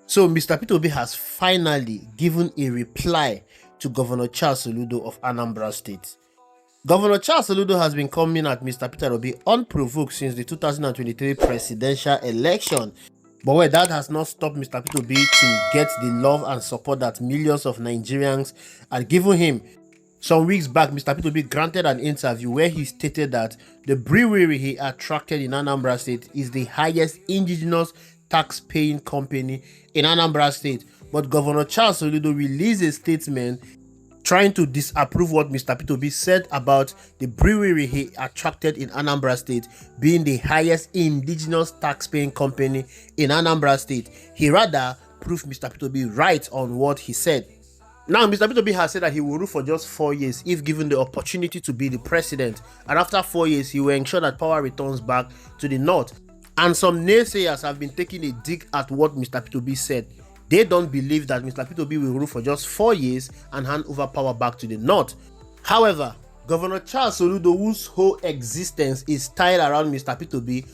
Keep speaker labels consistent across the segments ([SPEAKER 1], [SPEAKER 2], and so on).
[SPEAKER 1] So Mr. Peter Obi has finally given a reply to Governor Charles Soludo of Anambra State. Governor Charles Soludo has been coming at Mr. Peter Obi unprovoked since the 2023 presidential election. But that has not stopped Mr. Peter Obi to get the love and support that millions of Nigerians had given him. Some weeks back, Mr. Peter Obi granted an interview where he stated that the brewery he attracted in Anambra State is the highest indigenous tax-paying company in Anambra State. But Governor Charles Soludo released a statement trying to disapprove what Mr. Peter Obi said about the brewery he attracted in Anambra State being the highest indigenous tax-paying company in Anambra State. He rather proved Mr. Peter Obi right on what he said. Now, Mr. Peter Obi has said that he will rule for just 4 years if given the opportunity to be the president. And after 4 years, he will ensure that power returns back to the north. And some naysayers have been taking a dig at what Mr. Peter Obi said. They don't believe that Mr. Peter Obi will rule for just 4 years and hand over power back to the north. However, Governor Charles Soludo, whose whole existence is tied around Mr. Peter Obi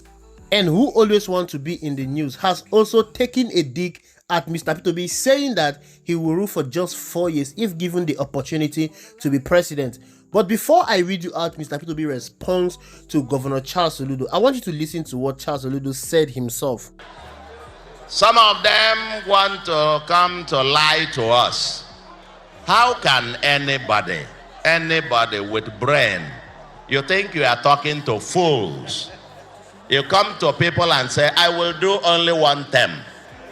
[SPEAKER 1] and who always wants to be in the news, has also taken a dig at Mr. Peter Obi, saying that he will rule for just 4 years if given the opportunity to be president. But before I read you out Mr. Peter Obi's response to Governor Charles Soludo, I want you to listen to what Charles Soludo said himself.
[SPEAKER 2] Some of them want to come to lie to us. How can anybody with brain, you think you are talking to fools? You come to people and say, I will do only one term.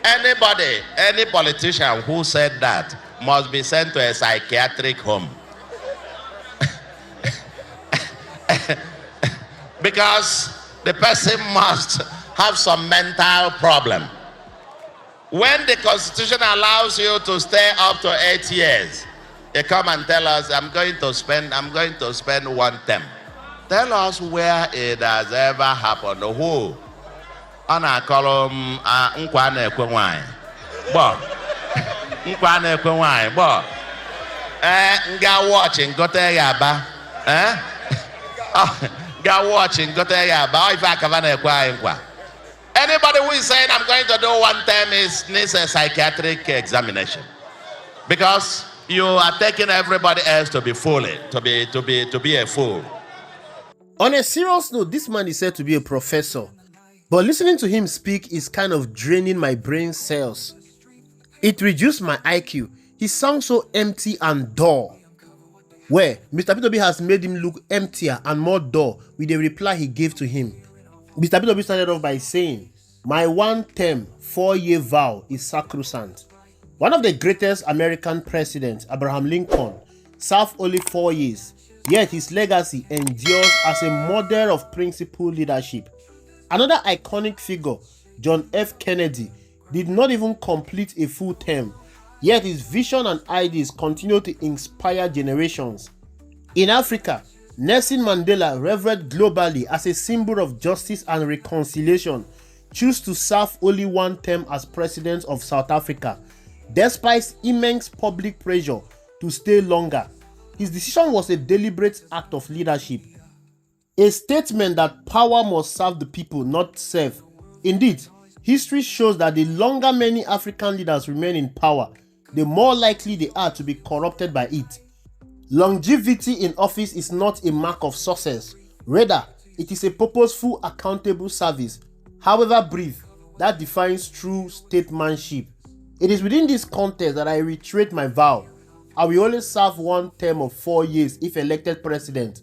[SPEAKER 2] Anybody, any politician who said that must be sent to a psychiatric home. Because the person must have some mental problem. When the Constitution allows you to stay up to 8 years, you come and tell us, I'm going to spend 1 term. Tell us where it has ever happened. Who? Ana kolom nkwa na ekwe nwanyị. Bo. Nkwa na ekwe nwanyị. Bo. Nga watch ngote ya ba. Ga watch ngote ya ba. If I can ekwe anyị nkwa. Anybody who is saying I'm going to do 1 term needs a psychiatric examination, because you are taking everybody else to be fooling, to be a fool.
[SPEAKER 1] On a serious note, this man is said to be a professor, but listening to him speak is kind of draining my brain cells. It reduced my IQ. He sounds so empty and dull. Where Mr. Peter Obi has made him look emptier and more dull with the reply he gave to him. Mr. Peter Obi started off by saying, my 1 term, 4-year vow is sacrosanct. One of the greatest American presidents, Abraham Lincoln, served only 4 years, yet his legacy endures as a model of principled leadership. Another iconic figure, John F. Kennedy, did not even complete a full term, yet his vision and ideas continue to inspire generations. In Africa, Nelson Mandela, revered globally as a symbol of justice and reconciliation, chose to serve only 1 term as president of South Africa, despite immense public pressure to stay longer. His decision was a deliberate act of leadership, a statement that power must serve the people, not serve. Indeed, history shows that the longer many African leaders remain in power, the more likely they are to be corrupted by it. Longevity in office is not a mark of success. Rather, it is a purposeful, accountable service, however brief, that defines true statesmanship. It is within this context that I reiterate my vow. I will only serve 1 term of 4 years if elected president,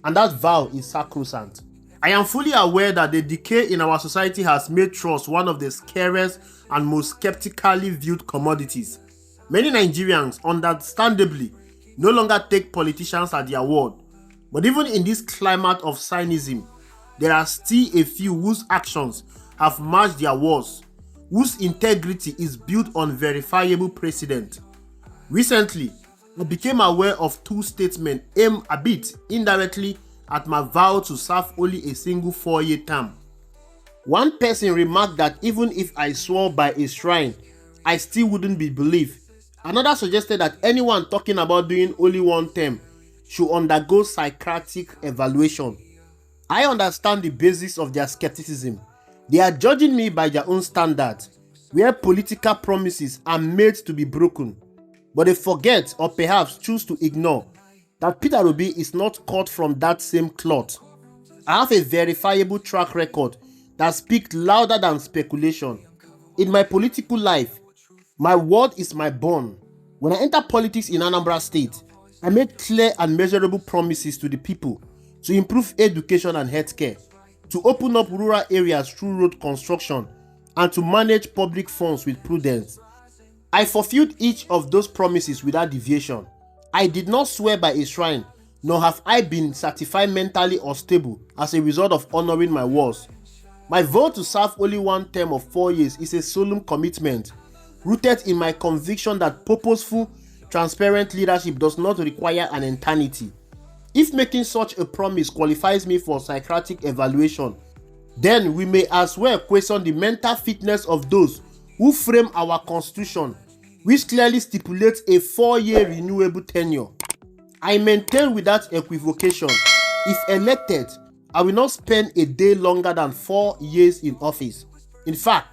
[SPEAKER 1] and that vow is sacrosanct. I am fully aware that the decay in our society has made trust one of the scariest and most skeptically viewed commodities. Many Nigerians, understandably, no longer take politicians at their word. But even in this climate of cynicism, there are still a few whose actions have matched their words, whose integrity is built on verifiable precedent. Recently, I became aware of 2 statements aimed a bit indirectly at my vow to serve only a single 4-year term. One person remarked that even if I swore by a shrine, I still wouldn't be believed. Another suggested that anyone talking about doing only 1 term should undergo psychiatric evaluation. I understand the basis of their skepticism. They are judging me by their own standards. where political promises are made to be broken, but they forget or perhaps choose to ignore that Peter Obi is not cut from that same cloth. I have a verifiable track record that speaks louder than speculation. In my political life, my word is my bond. When I enter politics in Anambra State, I made clear and measurable promises to the people to improve education and healthcare, to open up rural areas through road construction, and to manage public funds with prudence. I fulfilled each of those promises without deviation. I did not swear by a shrine, nor have I been certified mentally unstable as a result of honoring my words. My vote to serve only one term of 4 years is a solemn commitment, rooted in my conviction that purposeful, transparent leadership does not require an eternity. If making such a promise qualifies me for psychiatric evaluation, then we may as well question the mental fitness of those who frame our constitution, which clearly stipulates a 4-year renewable tenure. I maintain without equivocation, if elected, I will not spend a day longer than 4 years in office. In fact,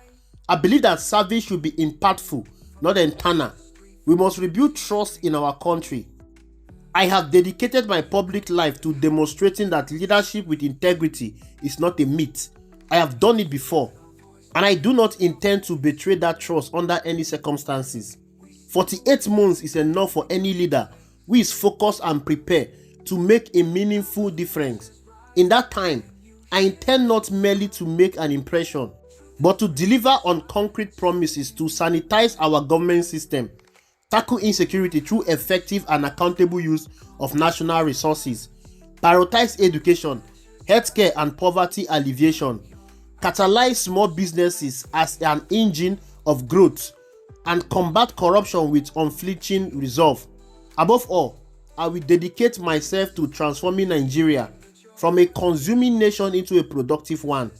[SPEAKER 1] I believe that service should be impactful, not internal. We must rebuild trust in our country. I have dedicated my public life to demonstrating that leadership with integrity is not a myth. I have done it before, and I do not intend to betray that trust under any circumstances. 48 months is enough for any leader who is focused and prepared to make a meaningful difference. In that time, I intend not merely to make an impression, but to deliver on concrete promises to sanitize our government system, tackle insecurity through effective and accountable use of national resources, prioritize education, healthcare and poverty alleviation, catalyze small businesses as an engine of growth, and combat corruption with unflinching resolve. Above all, I will dedicate myself to transforming Nigeria from a consuming nation into a productive one,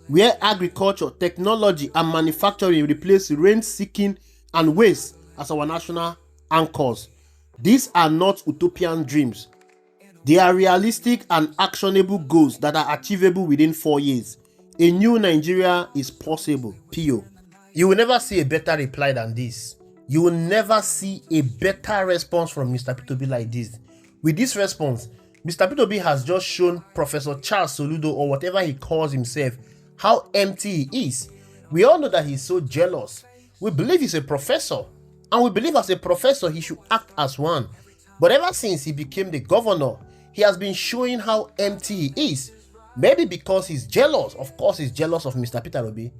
[SPEAKER 1] where agriculture, technology, and manufacturing replace rent-seeking and waste as our national anchors. These are not utopian dreams. They are realistic and actionable goals that are achievable within 4 years. A new Nigeria is possible. P.O. You will never see a better reply than this. You will never see a better response from Mr. Peter Obi like this. With this response, Mr. Peter Obi has just shown Professor Charles Soludo, or whatever he calls himself, how empty he is. We all know that he's so jealous. We believe he's a professor, and we believe as a professor he should act as one. But ever since he became the governor, he has been showing how empty he is. Maybe because he's jealous. Of course he's jealous of Mr. Peter Obi.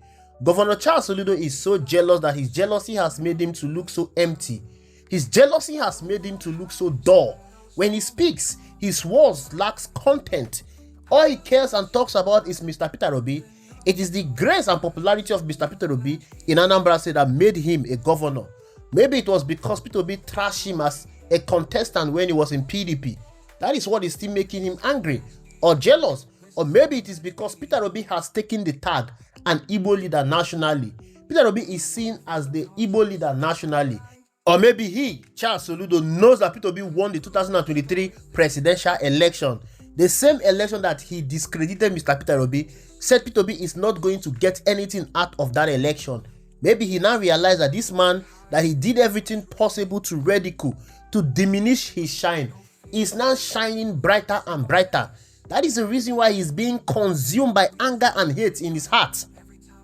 [SPEAKER 1] Governor Charles Soludo is so jealous that his jealousy has made him to look so empty. His jealousy has made him to look so dull. When he speaks, his words lacks content. All he cares and talks about is Mr. Peter Obi. It is the grace and popularity of Mr. Peter Obi in Anambra State that made him a governor. Maybe it was because Peter Obi trashed him as a contestant when he was in PDP. That is what is still making him angry or jealous. Or maybe it is because Peter Obi has taken the tag an Igbo leader nationally. Peter Obi is seen as the Igbo leader nationally. Or maybe he, Charles Soludo, knows that Peter Obi won the 2023 presidential election. The same election that he discredited Mr. Peter Obi, said Peter Obi is not going to get anything out of that election. Maybe he now realized that this man, that he did everything possible to ridicule, to diminish his shine, is now shining brighter and brighter. That is the reason why he's being consumed by anger and hate in his heart.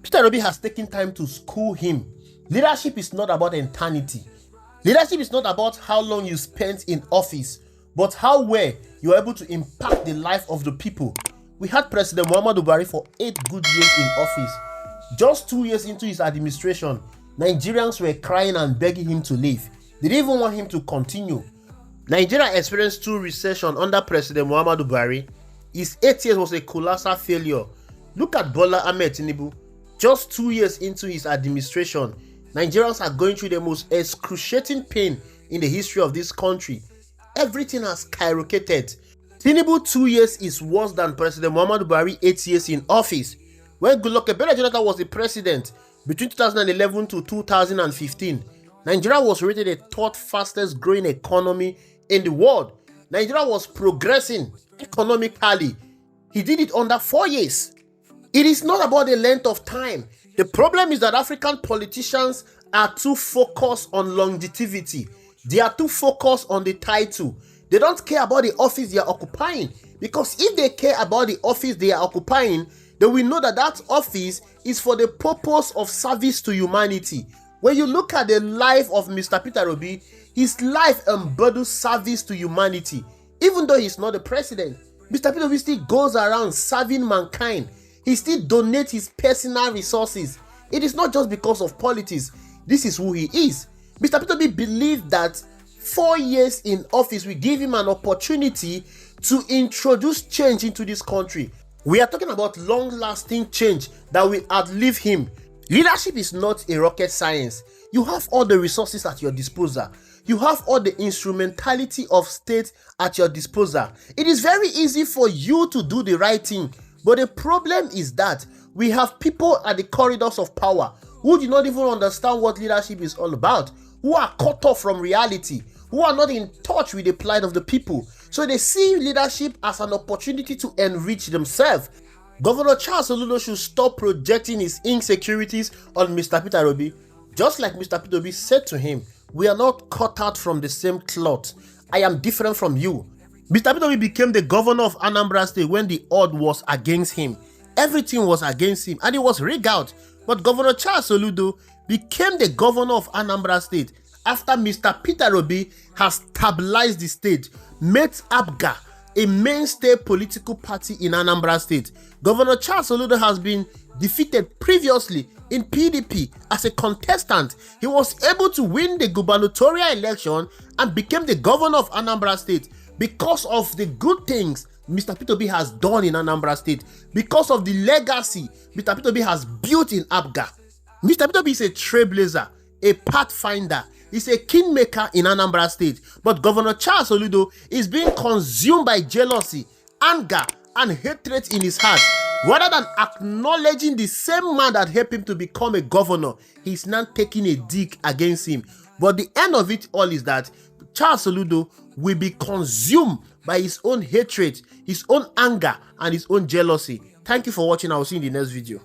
[SPEAKER 1] Peter Obi has taken time to school him. Leadership is not about eternity. Leadership is not about how long you spent in office, but how well you are able to impact the life of the people. We had President Muhammadu Buhari for 8 good years in office. Just 2 years into his administration, Nigerians were crying and begging him to leave. They didn't even want him to continue. Nigeria experienced 2 recessions under President Muhammadu Buhari. His 8 years was a colossal failure. Look at Bola Ahmed Tinubu. Just 2 years into his administration, Nigerians are going through the most excruciating pain in the history of this country. Everything has skyrocketed. Tinubu 2 years is worse than President Muhammadu Buhari 8 years in office. When Goodluck Ebele Jonathan was the president between 2011 to 2015, Nigeria was rated the 3rd fastest growing economy in the world. Nigeria was progressing economically. He did it under 4 years. It is not about the length of time. The problem is that African politicians are too focused on longevity. They are too focused on the title. They don't care about the office they are occupying. Because if they care about the office they are occupying, they will know that that office is for the purpose of service to humanity. When you look at the life of Mr. Peter Obi, his life embodies service to humanity. Even though he's not the president, Mr. Peter Obi still goes around serving mankind. He still donates his personal resources. It is not just because of politics. This is who he is. Mr. Peter Obi believed that 4 years in office will give him an opportunity to introduce change into this country. We are talking about long-lasting change that will outlive him. Leadership is not a rocket science. You have all the resources at your disposal. You have all the instrumentality of state at your disposal. It is very easy for you to do the right thing. But the problem is that we have people at the corridors of power who do not even understand what leadership is all about, who are cut off from reality, who are not in touch with the plight of the people. So they see leadership as an opportunity to enrich themselves. Governor Charles Soludo should stop projecting his insecurities on Mr. Peter Obi. Just like Mr. Peter Obi said to him, we are not cut out from the same cloth. I am different from you. Mr. Peter Obi became the governor of Anambra State when the odd was against him. Everything was against him and it was rigged out. But Governor Charles Soludo became the governor of Anambra State after Mr. Peter Obi has stabilized the state, made APGA a mainstay political party in Anambra State. Governor Charles Soludo has been defeated previously in PDP as a contestant. He was able to win the gubernatorial election and became the governor of Anambra State because of the good things Mr. Peter Obi has done in Anambra State, because of the legacy Mr. Peter Obi has built in APGA. Mr. Peter Obi is a trailblazer, a pathfinder. He's a kingmaker in Anambra State. But Governor Charles Soludo is being consumed by jealousy, anger, and hatred in his heart. Rather than acknowledging the same man that helped him to become a governor, he's now taking a dig against him. But the end of it all is that Charles Soludo will be consumed by his own hatred, his own anger, and his own jealousy. Thank you for watching. I will see you in the next video.